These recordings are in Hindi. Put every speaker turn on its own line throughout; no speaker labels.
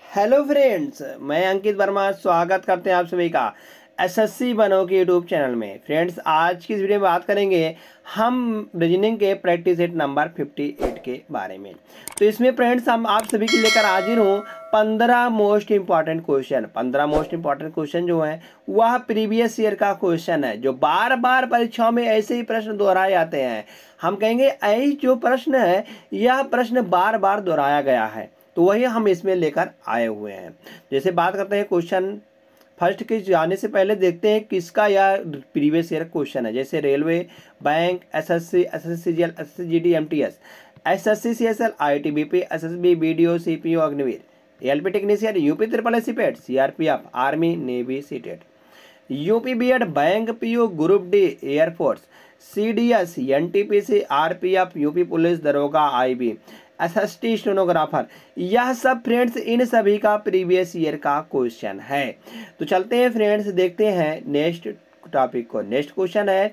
हेलो फ्रेंड्स, मैं अंकित वर्मा स्वागत करते हैं आप सभी का एसएससी बनो के यूट्यूब चैनल में। फ्रेंड्स, आज की इस वीडियो में बात करेंगे हम रीजनिंग के प्रैक्टिस सेट नंबर 58 के बारे में। तो इसमें फ्रेंड्स हम आप सभी के लेकर हाजिर हूँ 15 most important question. 15 most important question जो है वह प्रीवियस ईयर का क्वेश्चन है, जो बार बार परीक्षाओं में ऐसे ही प्रश्न दोहराए जाते हैं। हम कहेंगे यही जो प्रश्न है यह प्रश्न बार बार दोहराया गया है, तो वही हम इसमें लेकर आए हुए हैं। जैसे बात करते हैं क्वेश्चन फर्स्ट के जाने से पहले देखते हैं किसका यह प्रीवियस ईयर क्वेश्चन है। जैसे railway, bank, SSC, SSC GL, SSC GD, MTS, SSC, CSL, ITBP, SSB, BDO, CPO, Agniveer, LP technician, UP triple S CIPET, CRPF, army, navy, CTET, UP BEd, bank PO, group D, air force, CDS, NTPC, RPF, UP police, दरोगा, आईबी, एसएसटी, स्टेनोग्राफर, यह सब फ्रेंड्स इन सभी का प्रीवियस ईयर का क्वेश्चन है। तो चलते हैं फ्रेंड्स, देखते हैं नेक्स्ट टॉपिक को। नेक्स्ट क्वेश्चन है,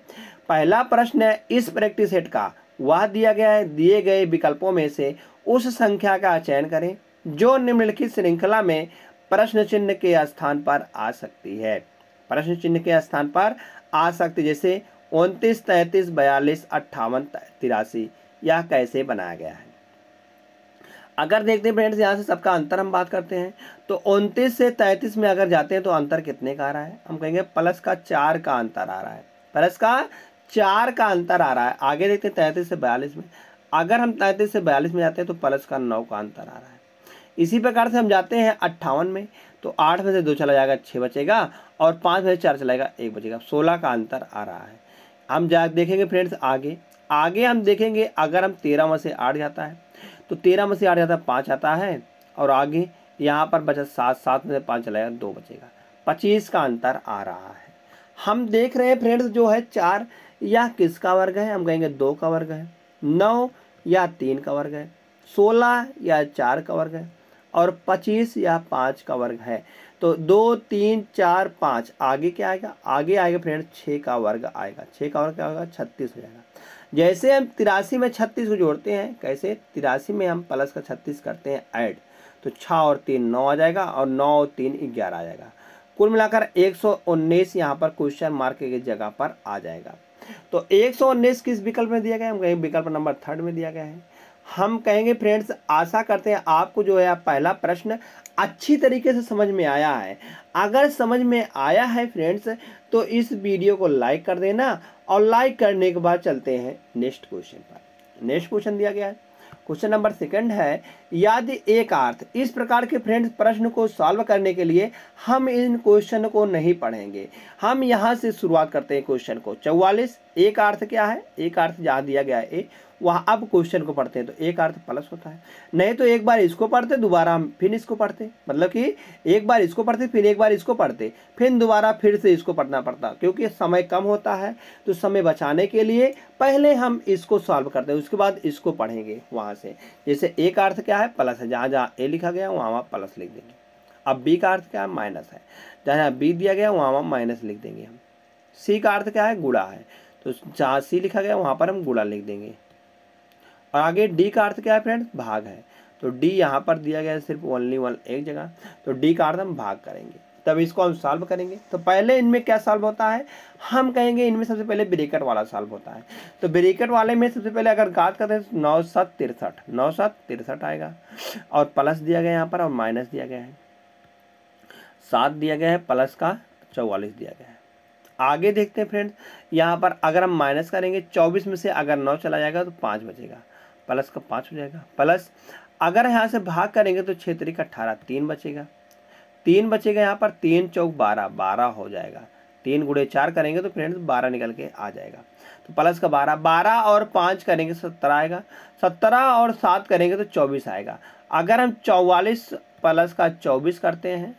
पहला प्रश्न है इस प्रैक्टिस सेट का वह दिया गया है, दिए गए विकल्पों में से उस संख्या का चयन करें जो निम्नलिखित श्रृंखला में प्रश्न चिन्ह के स्थान पर आ सकती है। प्रश्न चिन्ह के स्थान पर आ सकती, जैसे 29, 33, 42, 58, 83, यह कैसे बनाया गया है। अगर देखते हैं फ्रेंड्स, यहाँ से सबका अंतर हम बात करते हैं तो 29 से 33 में अगर जाते हैं तो अंतर कितने का आ रहा है, हम कहेंगे प्लस का 4 का अंतर आ रहा है। प्लस का 4 का अंतर आ रहा है। आगे देखते हैं 33 से 42 में, अगर हम 33 से 42 में जाते हैं तो प्लस का 9 का अंतर आ रहा है। इसी प्रकार से हम जाते हैं 58 में, तो 8 में से 2 चला जाएगा 6 बचेगा, और 5 में से 4 चलाएगा 1 बचेगा, 16 का अंतर आ रहा है। हम देखेंगे फ्रेंड्स आगे हम देखेंगे, अगर हम 13 में से 8 जाता है तो 13 में से 8 जाता है 5 आता है, और आगे यहाँ पर बचा 7, 7 में से 5 चलाएगा 2 बचेगा, 25 का अंतर आ रहा है। हम देख रहे हैं फ्रेंड्स जो है 4 या किसका वर्ग है, हम कहेंगे 2 का वर्ग है, 9 या 3 का वर्ग है, 16 या 4 का वर्ग है, और 25 या 5 का वर्ग है। तो 2, 3, 4, 5 आगे क्या आएगा, आगे आएगा फ्रेंड्स 6 का वर्ग आएगा। 6 का वर्ग क्या होगा, 36 हो जाएगा। जैसे हम 83 में 36 को जोड़ते हैं, कैसे 83 में हम प्लस का 36 करते हैं ऐड, तो 6 और 3 9 आ जाएगा, और 9 और 3 11 आ जाएगा। कुल मिलाकर 119 यहाँ पर क्वेश्चन मार्क की जगह पर आ जाएगा। तो 119 किस विकल्प में दिया गया है, हम कहेंगे विकल्प नंबर 3 में दिया गया है। हम कहेंगे फ्रेंड्स, आशा करते हैं आपको जो है पहला प्रश्न अच्छी तरीके से समझ में आया है। अगर समझ में आया है फ्रेंड्स तो इस वीडियो को लाइक कर देना, और लाइक करने के बाद चलते हैं नेक्स्ट क्वेश्चन पर। नेक्स्ट क्वेश्चन दिया गया है, क्वेश्चन नंबर 2 है, यदि एक अर्थ। इस प्रकार के फ्रेंड्स प्रश्न को सॉल्व करने के लिए हम इन क्वेश्चन को नहीं पढ़ेंगे, हम यहाँ से शुरुआत करते हैं क्वेश्चन को। 44 एक अर्थ क्या है, एक अर्थ जहाँ दिया गया है ए, वहाँ अब क्वेश्चन को पढ़ते हैं तो एक अर्थ प्लस होता है। नहीं तो एक बार इसको पढ़ते दोबारा हम फिर इसको पढ़ते, मतलब कि एक बार इसको पढ़ते फिर एक बार इसको पढ़ते फिर दोबारा फिर से इसको पढ़ना पड़ता, क्योंकि समय कम होता है। तो समय बचाने के लिए पहले हम इसको सॉल्व करते हैं, उसके बाद इसको पढ़ेंगे वहाँ से। जैसे ए का अर्थ क्या है, प्लस है, जहाँ जहाँ ए लिखा गया वहाँ वहाँ प्लस लिख देंगे। अब बी का अर्थ क्या है, माइनस है, जहाँ बी दिया गया वहाँ वहाँ माइनस लिख देंगे हम। सी का अर्थ क्या है, गुणा है, तो जहाँ सी लिखा गया वहाँ पर हम गुणा लिख देंगे। और आगे डी का अर्थ क्या है फ्रेंड्स, भाग है, तो डी यहाँ पर दिया गया है सिर्फ ओनली वन एक जगह, तो डी का अर्थ हम भाग करेंगे, तब इसको हम सॉल्व करेंगे। तो पहले इनमें क्या सॉल्व होता है, हम कहेंगे इनमें सबसे पहले ब्रैकेट वाला सॉल्व होता है। तो ब्रैकेट वाले में सबसे पहले अगर बात करते हैं 9 7 63, 9 7 63 आएगा, और प्लस दिया गया यहाँ पर और माइनस दिया गया है, 7 दिया गया है, प्लस का 44 दिया गया है। आगे देखते हैं फ्रेंड्स, यहाँ पर अगर हम माइनस करेंगे 24 में से अगर 9 चला जाएगा तो 5 बचेगा, प्लस का 5 हो जाएगा, प्लस अगर यहाँ से भाग करेंगे तो 6 3 18, 3 बचेगा, 3 बचेगा यहाँ पर, 3 चौक 12, 12 हो जाएगा, 3 गुणे 4 करेंगे तो फ्रेंड्स 12 निकल के आ जाएगा। तो प्लस का 12, 12 और 5 करेंगे 17 आएगा, 17 और 7 करेंगे तो 24 आएगा। अगर हम 44 प्लस का 24 करते हैं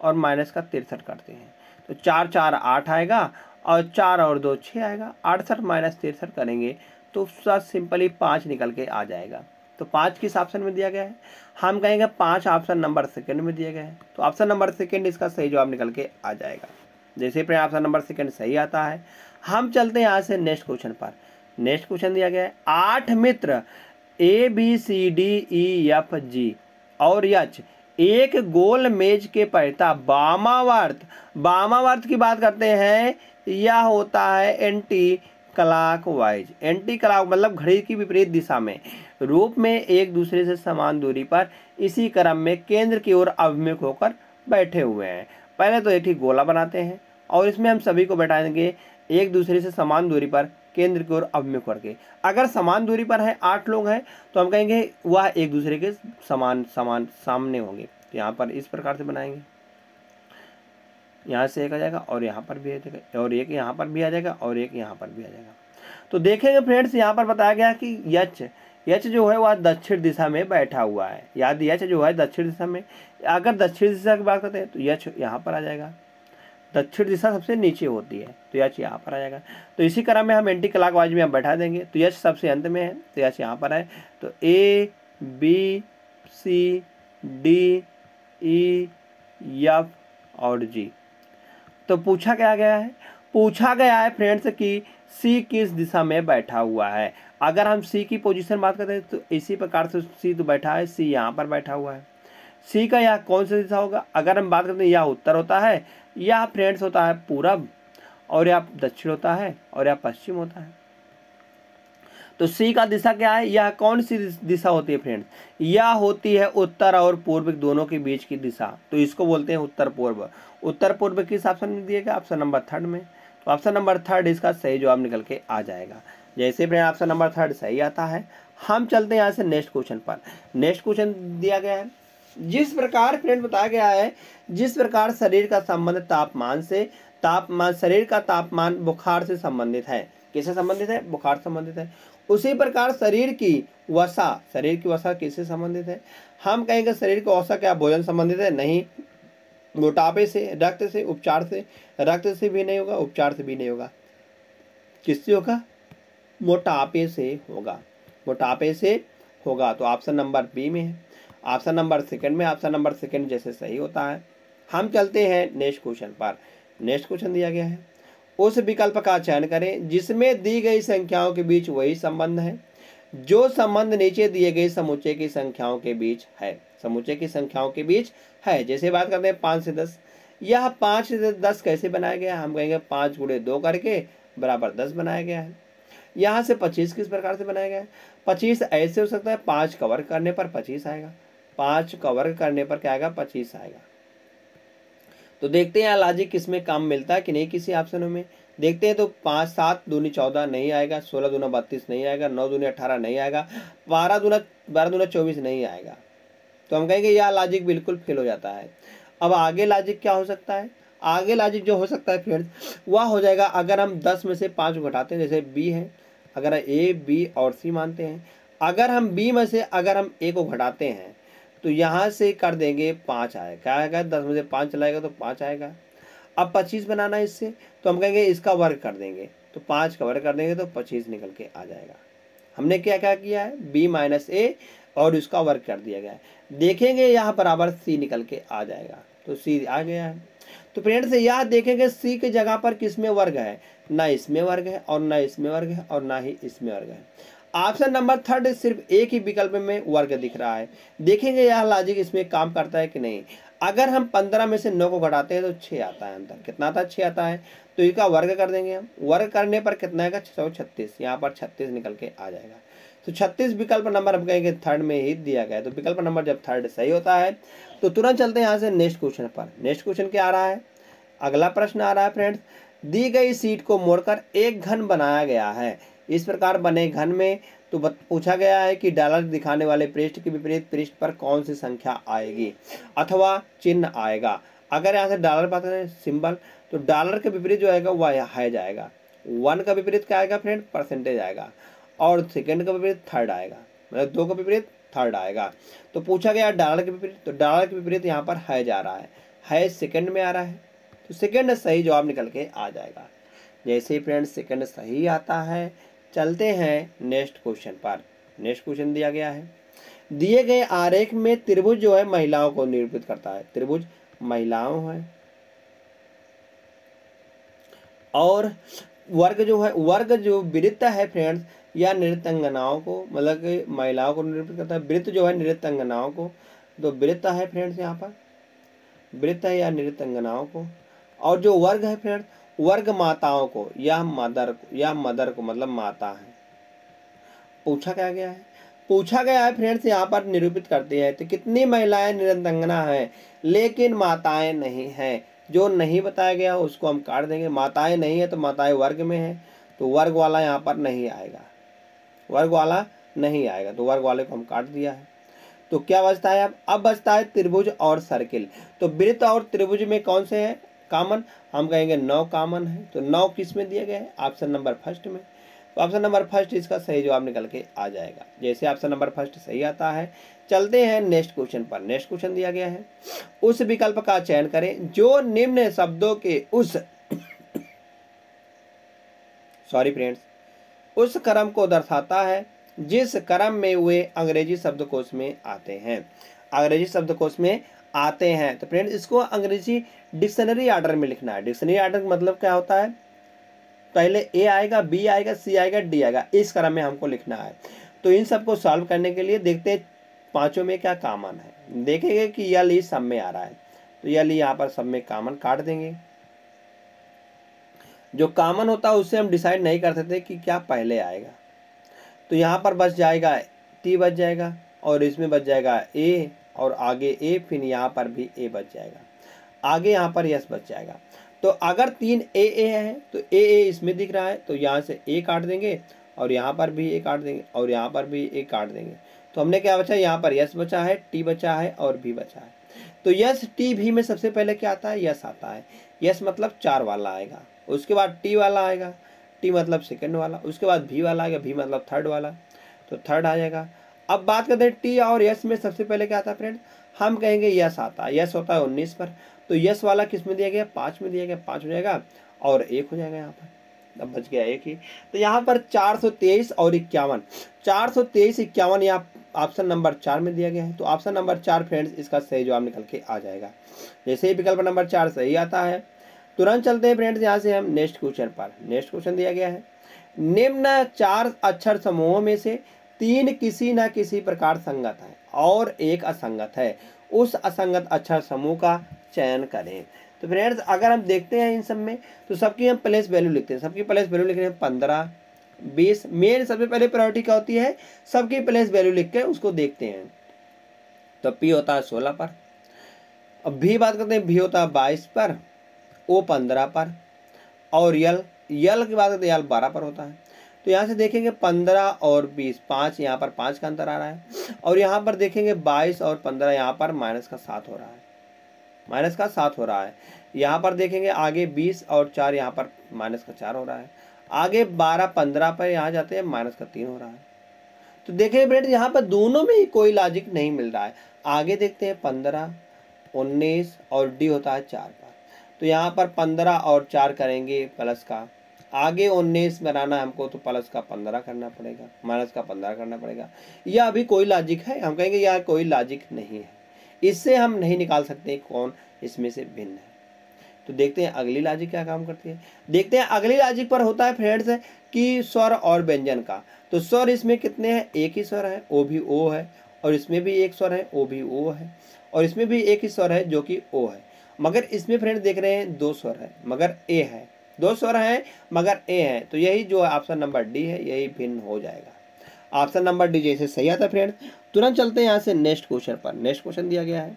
और माइनस का 63 करते हैं तो 4 4 8 आएगा, और 4 और 2 6 आएगा, 68 माइनस 63 करेंगे तो सिंपली 5 निकल के आ जाएगा। तो 5 किस ऑप्शन में दिया गया है, हम कहेंगे 5 ऑप्शन नंबर 2 में दिया गया है, तो ऑप्शन नंबर 2 इसका सही जवाब निकल के आ जाएगा। जैसे ही ऑप्शन नंबर 2 सही आता है, हम चलते हैं यहाँ से नेक्स्ट क्वेश्चन पर। नेक्स्ट क्वेश्चन दिया गया है, 8 मित्र ABCDEFG और यच एक गोल मेज के परिता वामावर्त की बात करते हैं, यह होता है एंटी क्लॉकवाइज। एंटी क्लॉक मतलब घड़ी की विपरीत दिशा में रूप में एक दूसरे से समान दूरी पर इसी क्रम में केंद्र की ओर अभिमुख होकर बैठे हुए हैं। पहले तो एक ही गोला बनाते हैं और इसमें हम सभी को बैठाएंगे एक दूसरे से समान दूरी पर केंद्र की ओर अभिमुख करके। अगर समान दूरी पर है 8 लोग हैं तो हम कहेंगे वह एक दूसरे के समान सामने होंगे। तो यहाँ पर इस प्रकार से बनाएंगे, यहाँ से एक आ जाएगा और यहाँ पर भी आ जाएगा और एक यहाँ पर भी आ जाएगा और एक यहाँ पर भी आ जाएगा। तो देखेंगे फ्रेंड्स, यहाँ पर बताया गया कि यच जो है वह दक्षिण दिशा में बैठा हुआ है। याद, यच जो है दक्षिण दिशा में, अगर दक्षिण दिशा की बात करते हैं तो यच यहाँ पर आ जाएगा। दक्षिण दिशा सबसे नीचे होती है तो यच यहाँ पर आ जाएगा। तो इसी क्रम में हम एंटी क्लॉकवाइज में हम बैठा देंगे। तो यच सबसे अंत में है तो यच यहाँ पर है। तो A B C D E F और जी। तो पूछा क्या गया है? पूछा गया है फ्रेंड्स कि सी किस दिशा में बैठा हुआ है। अगर हम सी की पोजीशन बात करते हैं तो इसी प्रकार से सी तो बैठा है, सी यहाँ पर बैठा हुआ है। सी का यह कौन सा दिशा होगा? अगर हम बात करते हैं यह उत्तर होता है, यह फ्रेंड्स होता है पूरब, और यह दक्षिण होता है और यह पश्चिम होता है। तो सी का दिशा क्या है? यह कौन सी दिशा होती है फ्रेंड्स? यह होती है उत्तर और पूर्व दोनों के बीच की दिशा। तो इसको बोलते हैं उत्तर पूर्व। उत्तर पूर्व किस ऑप्शन में दिएगा? ऑप्शन नंबर 3 में। तो ऑप्शन नंबर 3 इसका सही जवाब निकल के आ जाएगा। जैसे फ्रेंड ऑप्शन नंबर 3 सही आता है, हम चलते हैं यहाँ से नेक्स्ट क्वेश्चन पर। नेक्स्ट क्वेश्चन दिया गया है, जिस प्रकार फ्रेंड बताया गया है, जिस प्रकार शरीर का संबंध तापमान से शरीर का तापमान बुखार से संबंधित है। किससे संबंधित है? बुखार संबंधित है। उसी प्रकार शरीर की वसा किससे संबंधित है? हम कहेंगे शरीर की वसा क्या भोजन संबंधित है? नहीं। मोटापे से, रक्त से, उपचार से। रक्त से भी नहीं होगा, उपचार से भी नहीं होगा। किससे होगा? मोटापे से होगा। मोटापे से होगा। तो ऑप्शन नंबर बी में है। ऑप्शन नंबर 2 में, ऑप्शन नंबर 2 जैसे सही होता है। हम चलते हैं नेक्स्ट क्वेश्चन पर। नेक्स्ट क्वेश्चन दिया गया है, उस विकल्प का चयन करें जिसमें दी गई संख्याओं के बीच वही संबंध है जो संबंध नीचे दिए गए समुच्चय की संख्याओं के बीच है। समुच्चय की संख्याओं के बीच है। जैसे बात करते हैं 5 से 10, यह 5 से 10 कैसे बनाया गया? हम कहेंगे 5 गुणे 2 करके बराबर 10 बनाया गया है। यहाँ से 25 किस प्रकार से बनाया गया है? 25 ऐसे हो सकता है 5 का वर्ग करने पर 25 आएगा। 5 का वर्ग करने पर क्या आएगा? 25 आएगा। तो देखते हैं लॉजिक किसमें काम मिलता है कि नहीं किसी ऑप्शनों में। देखते हैं तो 5 7 दूनी 14 नहीं आएगा, 16 दूना 32 नहीं आएगा, 9 दूनी 18 नहीं आएगा, 12 दूना 24 नहीं आएगा। तो हम कहेंगे यह लॉजिक बिल्कुल फेल हो जाता है। अब आगे लॉजिक क्या हो सकता है? आगे लॉजिक जो हो सकता है फ्रेंड्स वह हो जाएगा, अगर हम 10 में से 5 घटाते हैं, जैसे बी है, अगर ए बी और सी मानते हैं, अगर हम बी में से अगर हम ए को घटाते हैं तो यहाँ से कर देंगे 5 आएगा। क्या आएगा? 10 में से 5 चलाएगा तो 5 आएगा। अब 25 बनाना है इससे, तो हम कहेंगे इसका वर्ग कर देंगे, तो 5 का वर्ग कर देंगे तो 25 निकल के आ जाएगा। हमने क्या क्या किया है? b माइनस ए और इसका वर्ग कर दिया गया है। देखेंगे यहाँ बराबर c निकल के आ जाएगा, तो c आ गया है। तो फ्रेंड्स यह देखेंगे c की जगह पर किसमें वर्ग है? ना इसमें वर्ग है और ना इसमें वर्ग है और ना ही इसमें वर्ग है। ऑप्शन नंबर 3 सिर्फ एक ही विकल्प में वर्ग दिख रहा है। देखेंगे यह लॉजिक इसमें काम करता है कि नहीं। अगर हम 15 में से 9 को घटाते हैं तो 6 आता है अंदर। कितना आता है? 6 आता है। तो इसका वर्ग कर देंगे हम। वर्ग करने पर कितना आएगा? 636। यहाँ पर 36 निकल के आ जाएगा। तो 36 विकल्प नंबर हम कहेंगे 3rd में ही दिया गया है। तो विकल्प नंबर जब 3rd सही होता है तो तुरंत चलते हैं यहाँ से नेक्स्ट क्वेश्चन पर। नेक्स्ट क्वेश्चन क्या आ रहा है? अगला प्रश्न आ रहा है फ्रेंड्स, दी गई शीट को मोड़कर एक घन बनाया गया है। इस प्रकार बने घन में तो पूछा गया है कि डॉलर दिखाने वाले पृष्ठ के विपरीत पृष्ठ पर कौन सी संख्या आएगी अथवा चिन्ह आएगा। अगर यहाँ से डॉलर बात करें सिंबल, तो डॉलर के विपरीत जो आएगा वह है जाएगा। 1 का विपरीत क्या आएगा फ्रेंड? परसेंटेज आएगा। और सेकंड का विपरीत 3rd आएगा, मतलब 2 का विपरीत 3rd आएगा। तो पूछा गया डॉलर के विपरीत, तो डॉलर के विपरीत यहाँ पर है जा रहा है सेकंड में आ रहा है, तो सेकंड सही जवाब निकल के आ जाएगा। जैसे ही फ्रेंड सेकंड सही आता है, चलते हैं नेक्स्ट क्वेश्चन पर। नेक्स्ट क्वेश्चन दिया गया है, दिए गए आरेख में त्रिभुज जो है महिलाओं को निरूपित करता है। त्रिभुज महिलाओं है और वर्ग जो वृत्त है फ्रेंड्स या नृत्यांगनाओं को, मतलब कि महिलाओं को निरूपित करता है। वृत्त जो है नृत्यांगनाओं को, तो वृत्त है फ्रेंड्स, यहाँ पर वृत्त है या नृत्यांगनाओं को, और जो वर्ग है फ्रेंड्स, वर्ग माताओं को या मदर को मतलब माता है। पूछा क्या गया है, पूछा गया है फ्रेंड्स, यहाँ पर निरूपित करते हैं तो कितनी महिलाएं नृत्यांगना हैं लेकिन माताएं नहीं हैं। जो नहीं बताया गया उसको हम काट देंगे। माताएं नहीं है तो माताएं वर्ग में है, तो वर्ग वाला यहाँ पर नहीं आएगा, वर्ग वाला नहीं आएगा, तो वर्ग वाले को हम काट दिया है। तो क्या बचता है अब बचता है त्रिभुज और सर्किल। तो वृत्त और त्रिभुज में कौन से हैं कॉमन, हम कहेंगे 9 कॉमन है। तो 9 किस में दिया गया है, ऑप्शन नंबर फर्स्ट में। तो ऑप्शन नंबर फर्स्ट इसका सही जवाब निकल के आ जाएगा। जैसे ऑप्शन नंबर फर्स्ट सही आता है, चलते हैं नेक्स्ट क्वेश्चन पर। नेक्स्ट क्वेश्चन दिया गया है, उस विकल्प का चयन करें जो निम्न शब्दों के उस उस क्रम को दर्शाता है जिस क्रम में वे अंग्रेजी शब्दकोश में आते हैं, अंग्रेजी शब्दकोश में आते हैं। तो फ्रेंड्स इसको अंग्रेजी डिक्शनरी ऑर्डर में लिखना है। डिक्शनरी ऑर्डर का मतलब क्या होता है, पहले ए आएगा, बी आएगा, सी आएगा, डी आएगा, इस क्रम में हमको लिखना है। तो इन सबको सॉल्व करने के लिए देखते हैं पांचों में क्या कॉमन है। देखेंगे कि यल ई सब में आ रहा है, तो यल यहाँ पर सब में कॉमन काट देंगे। जो कॉमन होता है उससे हम डिसाइड नहीं करते थे कि क्या पहले आएगा। तो यहाँ पर बच जाएगा टी बच जाएगा, और इसमें बच जाएगा ए, और आगे ए, फिर यहाँ पर भी ए बच जाएगा, आगे यहाँ पर यस बच जाएगा। तो अगर 3 ए है तो ए इसमें दिख रहा है, तो यहाँ से ए काट देंगे, और यहाँ पर भी ए काट देंगे, और यहाँ पर भी ए काट देंगे। तो हमने क्या बचा, यहाँ पर यस बचा है, टी बचा है, और भी बचा है। तो यस टी भी में सबसे पहले क्या आता है, यस आता है। यस मतलब 4 वाला आएगा, उसके बाद टी वाला आएगा, टी मतलब सेकंड वाला, उसके बाद भी वाला आएगा, भी मतलब थर्ड वाला, तो थर्ड आ जाएगा। अब बात करते हैं टी और यस में सबसे पहले क्या आता है फ्रेंड, हम कहेंगे यस आता है। यस होता है 19 पर, तो यस वाला किस में दिया गया, 5 में दिया गया, 5 हो जाएगा, और 1 हो जाएगा यहाँ पर, अब बच गया 1 ही। तो यहाँ पर 423 और 51, 423 51 यहाँ ऑप्शन नंबर 4 में दिया गया है। तो ऑप्शन नंबर 4 फ्रेंड्स इसका सही जवाब निकल के आ जाएगा। जैसे ही विकल्प नंबर 4 सही आता है, तुरंत चलते हैं फ्रेंड्स यहाँ से हम नेक्स्ट क्वेश्चन पर। नेक्स्ट क्वेश्चन दिया गया है, निम्न 4 अक्षर समूहों में से 3 किसी न किसी प्रकार संगत है और 1 असंगत है, उस असंगत अक्षर समूह का चयन करें। तो फ्रेंड्स अगर हम देखते हैं इन सब में, तो सबकी हम प्लेस वैल्यू लिखते हैं। सबकी प्लेस वैल्यू लिख रहे हैं 15, 20। मेन सबसे पहले प्रायोरिटी क्या होती है, सबकी प्लेस वैल्यू लिख के उसको देखते हैं। तो पी होता है 16 पर, अब भी बात करते हैं, भी होता है 22 पर, ओ 15 पर, और यल की बात करते हैं यल 12 पर होता है। तो यहाँ से देखेंगे 15 और 20, 5, यहाँ पर 5 का अंतर आ रहा है, और यहाँ पर देखेंगे 22 और 15, यहाँ पर माइनस का 7 हो रहा है, माइनस का 7 हो रहा है। यहाँ पर देखेंगे आगे 20 और 4, यहाँ पर माइनस का 4 हो रहा है। आगे 12 15 पर यहाँ जाते हैं माइनस का 3 हो रहा है। तो देखिए फ्रेंड्स यहाँ पर दोनों में ही कोई लॉजिक नहीं मिल रहा है। आगे देखते हैं 15, 19 और डी होता है 4 पर। तो यहाँ पर 15 और 4 करेंगे प्लस का, आगे 19 बनाना हमको तो प्लस का 15 करना पड़ेगा, माइनस का 15 करना पड़ेगा। यह अभी कोई लॉजिक है, हम कहेंगे यार कोई लॉजिक नहीं है, इससे हम नहीं निकाल सकते कौन इसमें से भिन्न है। तो देखते हैं अगली लॉजिक क्या काम करती है। देखते हैं अगली लॉजिक पर होता है फ्रेंड्स कि स्वर और व्यंजन का। तो स्वर इसमें कितने हैं, एक ही स्वर है, ओ भी ओ है, और इसमें भी एक स्वर है, ओ भी ओ है, और इसमें भी एक ही स्वर है जो कि ओ है। मगर इसमें फ्रेंड्स देख रहे हैं 2 स्वर है मगर ए है, 2 स्वर है मगर ए है। तो यही जो ऑप्शन नंबर डी है यही भिन्न हो जाएगा। ऑप्शन नंबर डी जैसे सही आता है फ्रेंड्स। तुरंत चलते हैं यहाँ से नेक्स्ट क्वेश्चन पर। नेक्स्ट क्वेश्चन दिया गया है,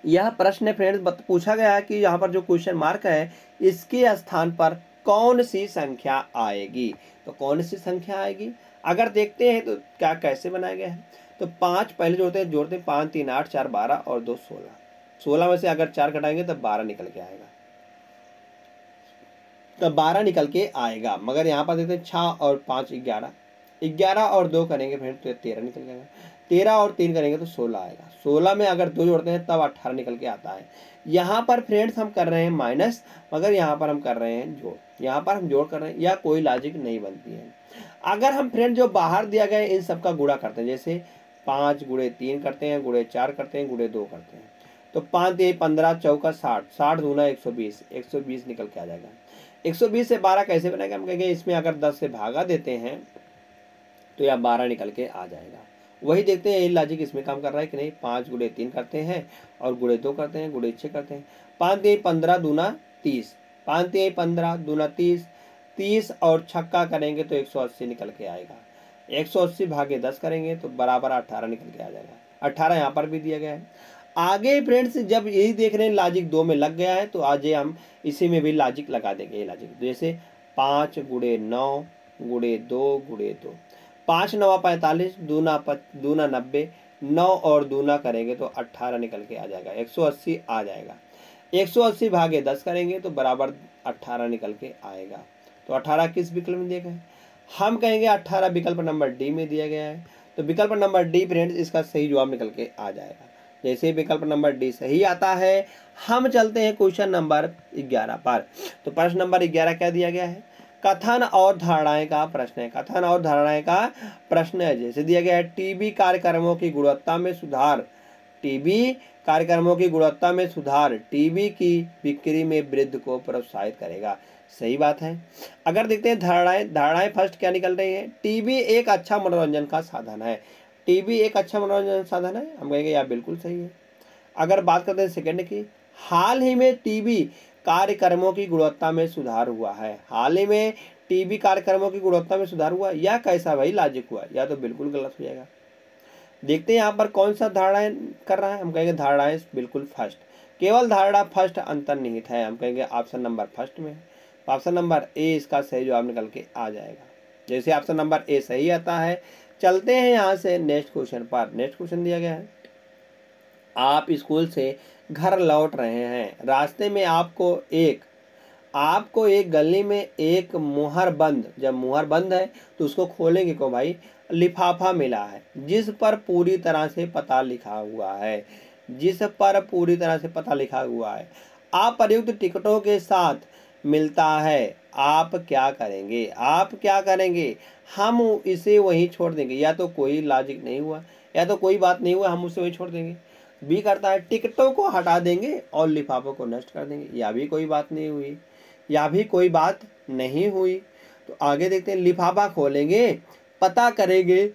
यह प्रश्न फ्रेंड्स पूछा गया है कि यहाँ पर जो क्वेश्चन मार्क है इसके स्थान पर कौन सी संख्या आएगी। तो कौन सी संख्या आएगी अगर देखते हैं तो क्या कैसे बनाया गया है। तो 5 पहले जोड़ते हैं 5 3 8 4 12 और 2 16। 16 में से अगर 4 घटाएंगे तब 12 निकल के आएगा, तब 12 निकल के आएगा। मगर यहाँ पर देखते हैं 6 और 5 11, 11 और 2 करेंगे फ्रेंड्स तो 13 निकल जाएगा, 13 और 3 करेंगे तो 16 आएगा। 16 में अगर 2 जोड़ते हैं तब 18 निकल के आता है। यहाँ पर फ्रेंड्स हम कर रहे हैं माइनस, मगर यहाँ पर हम कर रहे हैं जोड़, यहाँ पर हम जोड़ कर रहे हैं, या कोई लॉजिक नहीं बनती है। अगर हम फ्रेंड जो बाहर दिया गया इन सबका गुणा करते हैं, जैसे 5 गुणे 3 करते हैं, गुणे 4 करते हैं, गुणे 2 करते हैं, तो 5 3 15 चौका 60, 60 दूना 120, 120 निकल के आ जाएगा। 120 से 12 कैसे बनेगा, हम कहेंगे इसमें अगर 10 से भागा देते हैं तो यह 12 निकल के आ जाएगा। वही देखते हैं ये लॉजिक इसमें काम कर रहा है कि नहीं। 5 गुणे 3 करते हैं और गुणे 2 करते हैं, गुणे 6 करते हैं। 5 3 15 दूना 30, 5 3 15 दूना 30, 30 और छक्का करेंगे तो 180 निकल के आएगा। 180 भागे 10 करेंगे तो बराबर 18 निकल के आ जाएगा। 18 यहाँ पर भी दिया गया है। आगे फ्रेंड्स जब यही देख रहे हैं लॉजिक 2 में लग गया है तो आज हम इसी में भी लॉजिक लगा देंगे। ये लॉजिक जैसे 5 गुणे 9 गुणे 2 गुणे 2, 5 9 45 दूना 90, 9 और दूना करेंगे तो 18 निकल के आ जाएगा। 180 आ जाएगा। 180 भागे 10 करेंगे तो बराबर 18 निकल के आएगा। तो 18 किस विकल्प में दिया गया है? हम कहेंगे 18 विकल्प नंबर डी में दिया गया है। तो विकल्प नंबर डी फ्रेंड्स इसका सही जवाब निकल के आ जाएगा। जैसे विकल्प नंबर डी सही आता है, हम चलते हैं क्वेश्चन नंबर 11 पर। तो प्रश्न नंबर 11 क्या दिया गया है? कथन और धारणाएं का प्रश्न है। कथन और धारणाएं का प्रश्न है। जैसे दिया गया है टीबी कार्यक्रमों की गुणवत्ता में सुधार, टीबी कार्यक्रमों की गुणवत्ता में सुधार टीबी की बिक्री में वृद्धि को प्रोत्साहित करेगा। सही बात है। अगर देखते हैं धारणाएं फर्स्ट क्या निकल रही है? टीबी एक अच्छा मनोरंजन का साधन है। टीबी एक अच्छा मनोरंजन साधन है, हम कहेंगे यार बिल्कुल सही है। अगर बात करते हैं सेकंड की, हाल ही में टीबी कार्यक्रमों की गुणवत्ता में सुधार हुआ है। हाल ही में टीबी कार्यक्रमों की गुणवत्ता में सुधार हुआ, या कैसा भाई लॉजिक हुआ? या तो बिल्कुल गलत हो जाएगा। देखते हैं यहाँ पर कौन सा धारणाएं कर रहा है। हम कहेंगे धारणाएं बिल्कुल फर्स्ट, केवल धारणा फर्स्ट अंतर्निहित है। हम कहेंगे ऑप्शन नंबर फर्स्ट में। ऑप्शन नंबर ए इसका सही जवाब निकल के आ जाएगा। जैसे ऑप्शन नंबर ए सही आता है, चलते हैं यहाँ से नेक्स्ट क्वेश्चन पर। नेक्स्ट क्वेश्चन दिया गया है, आप स्कूल से घर लौट रहे हैं। रास्ते में आपको एक गली में एक मुहर बंद, जब मुहर बंद है तो उसको खोलेंगे को भाई, लिफाफा मिला है जिस पर पूरी तरह से पता लिखा हुआ है। जिस पर पूरी तरह से पता लिखा हुआ है अप्रयुक्त टिकटों के साथ मिलता है। आप क्या करेंगे? आप क्या करेंगे? हम इसे वहीं छोड़ देंगे। या तो कोई लॉजिक नहीं हुआ, या तो कोई बात नहीं हुआ, हम उसे वहीं छोड़ देंगे। बी करता है टिकटों को हटा देंगे और लिफाफों को नष्ट कर देंगे। या भी कोई बात नहीं हुई, या भी कोई बात नहीं हुई। तो आगे देखते हैं, लिफाफा खोलेंगे, पता करेंगे,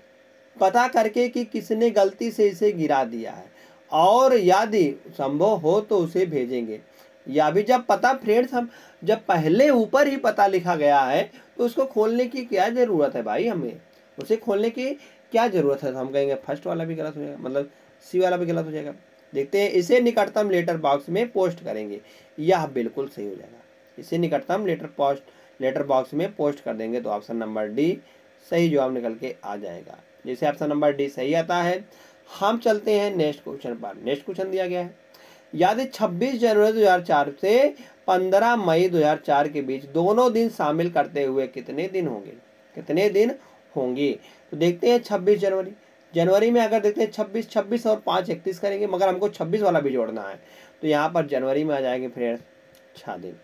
पता करके कि किसने गलती से इसे गिरा दिया है और यदि संभव हो तो उसे भेजेंगे। या भी जब पता फ्रेंड्स, हम जब पहले ऊपर ही पता लिखा गया है तो उसको खोलने की क्या जरूरत है भाई? हमें उसे खोलने की क्या जरूरत है? तो हम कहेंगे फर्स्ट वाला भी गलत हो जाएगा, मतलब सी वाला भी गलत हो जाएगा। देखते हैं, इसे निकटतम लेटर बॉक्स में पोस्ट करेंगे। यह बिल्कुल सही हो जाएगा। इसे निकटतम लेटर बॉक्स में पोस्ट कर देंगे तो ऑप्शन नंबर डी सही जवाब निकल के आ जाएगा। जैसे ऑप्शन नंबर डी सही आता है, हम चलते हैं नेक्स्ट क्वेश्चन पर। नेक्स्ट क्वेश्चन दिया गया है, यदि 26 जनवरी 2004 से 15 मई 2004 के बीच दोनों दिन शामिल करते हुए कितने दिन होंगे? कितने दिन होंगे? तो देखते हैं 26 जनवरी में अगर देखते हैं 26 और 5 31 करेंगे, मगर हमको 26 वाला भी जोड़ना है। तो यहाँ पर जनवरी में आ जाएंगे फ्रेंड्स 6 दिन।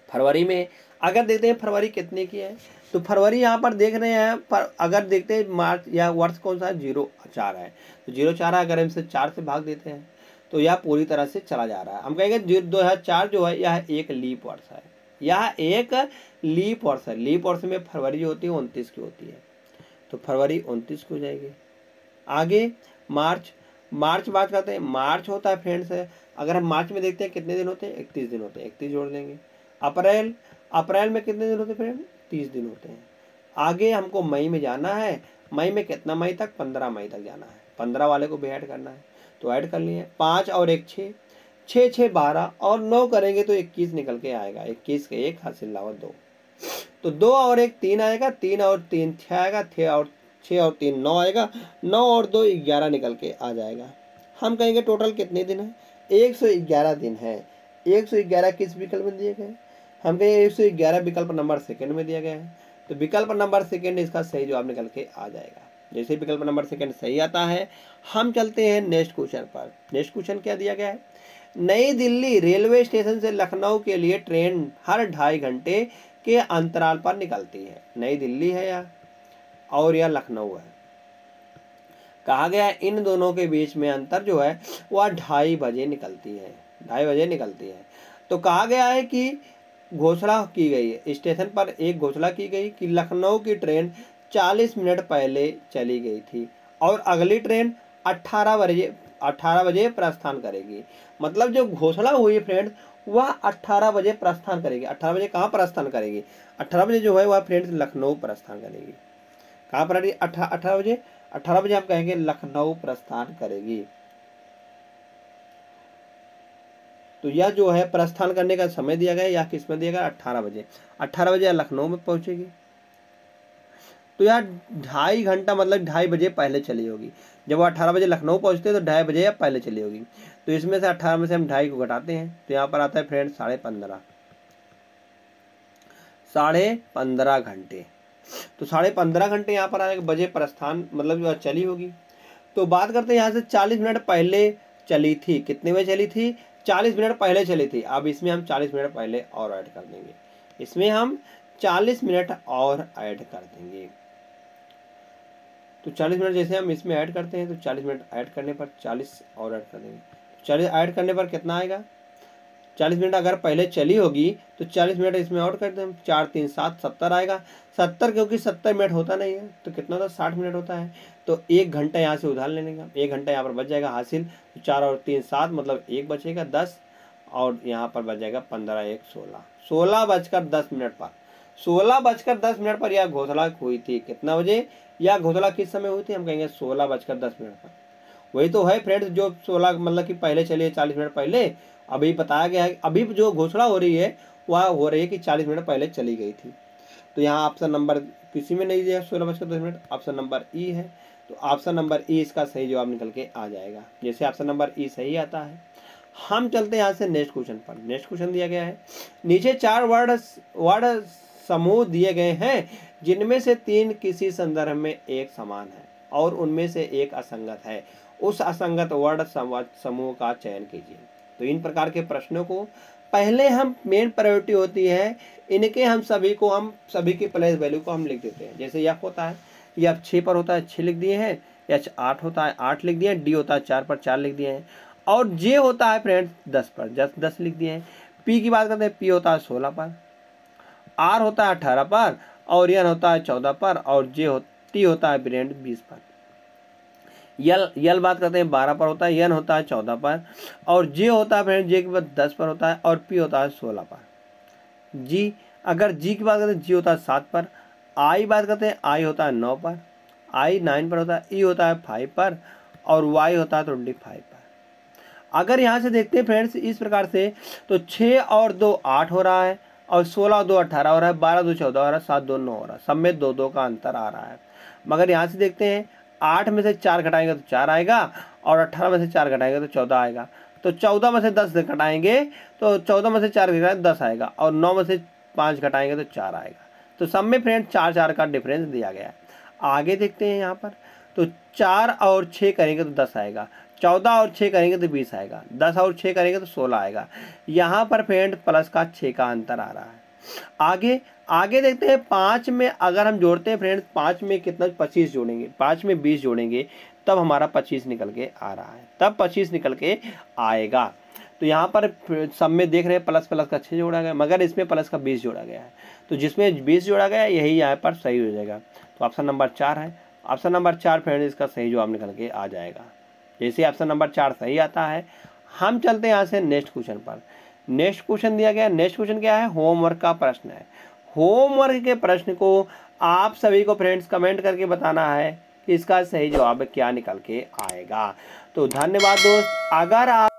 फरवरी में अगर देखते हैं फरवरी कितने की है, तो फरवरी यहाँ पर देख रहे हैं, पर अगर देखते हैं मार्च या वर्ष कौन सा है, 04 है। तो 04 अगर हम इसे 4 से भाग देते हैं तो यह पूरी तरह से चला जा रहा है। हम कहेंगे 2004 जो है यह एक लीप वर्ष है। यह एक लीप वर्ष है। लीप वर्ष में फरवरी जो होती है 29 की होती है, तो फरवरी 29 की हो जाएगी। आगे मार्च बात करते हैं। मार्च होता है फ्रेंड्स है, अगर हम मार्च में देखते हैं कितने दिन होते हैं, 31 दिन होते हैं, 31 जोड़ देंगे। अप्रैल में कितने दिन होते हैं फ्रेंड? 30 दिन होते हैं। आगे हमको मई में जाना है। मई में कितना मई तक? 15 मई तक जाना है। 15 वाले को भी ऐड करना है, तो ऐड कर लिए। 5 और 1 6, 6 6 12 और 9 करेंगे तो 21 निकल के आएगा। 21 के 1 हासिल लावा 2, तो 2 और 1 3 आएगा, 3 और 3 6 आएगा, 6 और 3 9 आएगा, 9 और 2 11 निकल के आ जाएगा। हम कहेंगे टोटल कितने दिन है? 111 दिन है। 111 किस विकल्प में दिए गए? हम कहेंगे 111 विकल्प नंबर सेकंड में दिया गया है। तो विकल्प नंबर सेकंड इसका सही जवाब निकल के आ जाएगा। जैसे विकल्प नंबर सेकंड सही आता है, हम चलते हैं नेक्स्ट क्वेश्चन पर। नेक्स्ट क्वेश्चन क्या दिया गया है, नई दिल्ली रेलवे स्टेशन से लखनऊ के लिए ट्रेन हर 2.5 घंटे के अंतराल पर निकलती है। नई दिल्ली है या और या लखनऊ है। कहा गया है इन दोनों के बीच में अंतर जो है वह 2:30 बजे निकलती है। 2:30 बजे निकलती है। तो कहा गया है कि घोषणा की गई है, स्टेशन पर एक घोषणा की गई कि लखनऊ की ट्रेन 40 मिनट पहले चली गई थी और अगली ट्रेन 18 बजे प्रस्थान करेगी। मतलब जो घोषणा हुई फ्रेंड्स वह 18 बजे प्रस्थान करेगी। 18 बजे कहाँ प्रस्थान करेगी? 18 बजे जो है वह फ्रेंड्स लखनऊ प्रस्थान करेगी। कहाँ पर? 18 बजे। 18 बजे आप कहेंगे लखनऊ प्रस्थान करेगी। तो यह जो है प्रस्थान करने का समय दिया गया, या किस में दिया गया? 18 बजे। 18 बजे लखनऊ में पहुंचेगी। तो यार 2.5 घंटा मतलब 2.5 बजे पहले चली होगी। जब वो 18 बजे लखनऊ पहुंचते हैं तो 2.5 बजे या पहले चली होगी। तो इसमें से 18 में से हम 2.5 को घटाते हैं तो यहाँ पर आता है फ्रेंड्स 15.5। 15.5 घंटे। तो 15.5 घंटे यहाँ पर आएगा बजे प्रस्थान, मतलब जो चली होगी। तो बात करते हैं यहाँ से 40 मिनट पहले चली थी। कितने बजे चली थी? 40 मिनट पहले चली थी। अब इसमें हम 40 मिनट पहले और ऐड कर देंगे। इसमें हम 40 मिनट और ऐड कर देंगे। तो 40 मिनट जैसे हम इसमें ऐड करते हैं तो 40 मिनट ऐड करने पर 40 और ऐड कर देंगे। 40 ऐड करने पर कितना आएगा? 40 मिनट अगर पहले चली होगी तो 40 मिनट इसमें और कर दें। 4 3 7 70 आएगा। 70 क्योंकि 70 मिनट होता नहीं है तो कितना होता है? 60 मिनट होता है। तो 1 घंटा यहाँ से उधार लेने का, 1 घंटा यहाँ पर बच जाएगा हासिल। 4 और 3 7 मतलब 1 बचेगा 10, और यहाँ पर बच जाएगा 15 1 16। 16:10 पर 16:10 पर यह घोषणा हुई थी। कितना बजे? यह घोषणा किस समय हुई थी? हम कहेंगे 16:10 पर। वही तो है फ्रेंड्स जो 16 मतलब कि पहले चलिए 40 मिनट पहले। अभी बताया गया है, अभी जो घोषणा हो रही है वह हो रही है कि 40 मिनट पहले चली गई थी। तो यहाँ ऑप्शन नंबर किसी में नहीं दिया 16:10, ऑप्शन नंबर ई है। तो ऑप्शन नंबर ई इसका सही जवाब निकल के आ जाएगा। जैसे ऑप्शन नंबर ई सही आता है। हम चलते हैं यहाँ से नेक्स्ट क्वेश्चन पर। नेक्स्ट क्वेश्चन दिया गया है, नीचे 4 वर्ड समूह दिए गए हैं जिनमें से 3 किसी संदर्भ में एक समान है और उनमें से एक असंगत है। उस असंगत वर्ड समूह का चयन कीजिए। तो इन प्रकार के प्रश्नों को पहले हम मेन प्रायोरिटी होती है इनके हम सभी की प्लेस वैल्यू को हम लिख देते हैं। जैसे यफ होता है, यफ 6 पर होता है 6 लिख दिए हैं। एच 8 होता है 8 लिख दिए हैं। डी होता है 4 पर 4 लिख दिए हैं। और जे होता है फ्रेंड्स 10 पर 10 लिख दिए हैं। पी की बात करते हैं, पी होता है 16 पर। आर होता है 18 पर। और एन होता है 14 पर। और टी होता है फ्रेंड 20 पर। यल बात करते हैं 12 पर होता है। एन होता है 14 पर। और जे होता है फ्रेंड, जे के बाद 10 पर होता है। और पी होता है 16 पर। जी अगर जी की बात करते हैं, जी होता है 7 पर। आई बात करते हैं, आई होता है 9 पर। आई 9 पर होता है। ई होता है 5 पर। और वाई होता है 25 पर। अगर यहाँ से देखते हैं फ्रेंड्स इस प्रकार से, तो 6 और 2 8 हो रहा है। और 16 और 2 18 हो रहा है। 12 2 14 हो रहा है। 7 2 9 हो रहा है। सब में 2 2 का अंतर आ रहा है। मगर यहाँ से देखते हैं 8 में से 4 घटाएंगे तो 4 आएगा। और 18 में से 4 घटाएंगे तो 14 आएगा। तो 14 में से 10 घटाएंगे तो 14 में से 4 घटाएंगे 10 आएगा। और 9 में से 5 घटाएंगे तो 4 आएगा। तो सब में फ्रेंड 4 4 का डिफरेंस दिया गया है। आगे देखते हैं यहाँ पर, तो 4 और 6 करेंगे तो 10 आएगा। 14 और 6 करेंगे तो 20 आएगा। 10 और 6 करेंगे तो 16 आएगा। यहाँ पर फ्रेंड प्लस का 6 का अंतर आ रहा है। आगे देखते हैं 5 में अगर हम जोड़ते हैं फ्रेंड्स, 5 में कितना 25 जोड़ेंगे, 5 में 20 जोड़ेंगे तब हमारा 25 निकल के आ रहा है। तब 25 निकल के आएगा। तो यहाँ पर सब में देख रहे हैं प्लस का 6 जोड़ा गया, मगर इसमें प्लस का 20 जोड़ा गया है। तो जिसमें 20 जोड़ा गया यही यहाँ पर सही हो जाएगा। तो ऑप्शन नंबर 4 है। ऑप्शन नंबर 4 फ्रेंड इसका सही जवाब निकल के आ जाएगा। जैसे ऑप्शन नंबर 4 सही आता है, हम चलते हैं यहाँ से नेक्स्ट क्वेश्चन पर। नेक्स्ट क्वेश्चन दिया गया, नेक्स्ट क्वेश्चन क्या है? होमवर्क का प्रश्न है। होमवर्क के प्रश्न को आप सभी को फ्रेंड्स कमेंट करके बताना है कि इसका सही जवाब क्या निकल के आएगा। तो धन्यवाद दोस्त। अगर आप